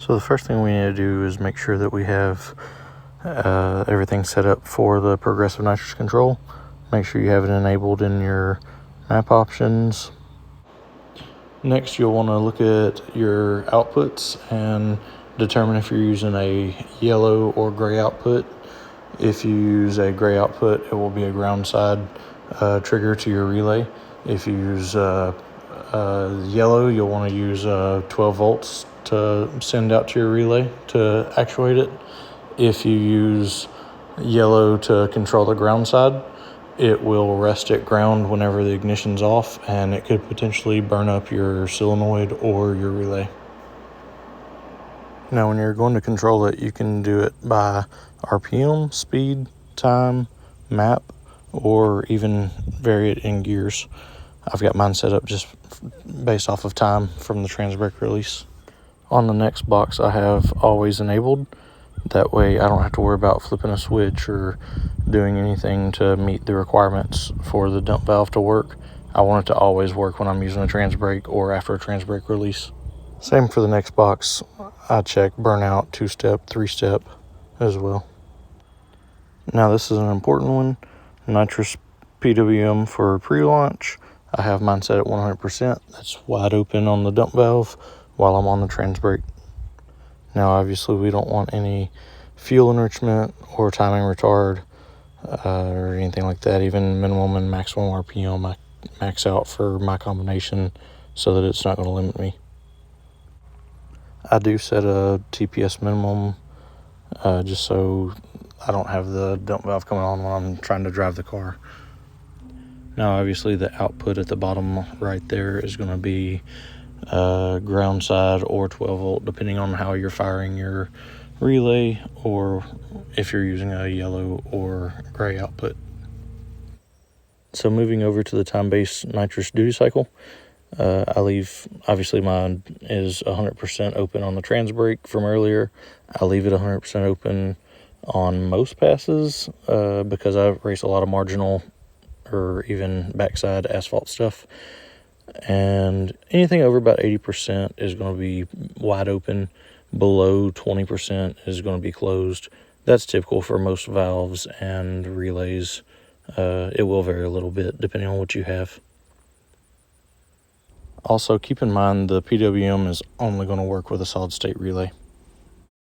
So the first thing we need to do is make sure that we have everything set up for the Progressive Nitrous Control. Make sure you have it enabled in your map options. Next, you'll want to look at your outputs and determine if you're using a yellow or gray output. If you use a gray output, it will be a ground side trigger to your relay. If you use yellow, you'll want to use 12 volts to send out to your relay to actuate it. If you use yellow to control the ground side, it will rest at ground whenever the ignition's off, and it could potentially burn up your solenoid or your relay. Now, when you're going to control it, you can do it by RPM, speed, time, map, or even vary it in gears. I've got mine set up just based off of time from the trans brake release. On the next box, I have always enabled. That way I don't have to worry about flipping a switch or doing anything to meet the requirements for the dump valve to work. I want it to always work when I'm using a trans brake or after a trans brake release. Same for the next box. I check burnout, 2-step, 3-step as well. Now this is an important one. Nitrous PWM for pre-launch. I have mine set at 100%. That's wide open on the dump valve while I'm on the trans brake. Now obviously we don't want any fuel enrichment or timing retard or anything like that. Even minimum and maximum RPM I max out for my combination so that it's not going to limit me. I do set a TPS minimum just so I don't have the dump valve coming on when I'm trying to drive the car. Now obviously the output at the bottom right there is going to be ground side or 12 volt depending on how you're firing your relay, or if you're using a yellow or gray output. So moving over to the time-based nitrous duty cycle, I leave, obviously mine is 100% open on the trans brake from earlier. I leave it 100% open on most passes because I race a lot of marginal or even backside asphalt stuff. And anything over about 80% is going to be wide open. Below 20% is going to be closed. That's typical for most valves and relays. It will vary a little bit depending on what you have. Also, keep in mind the PWM is only going to work with a solid state relay.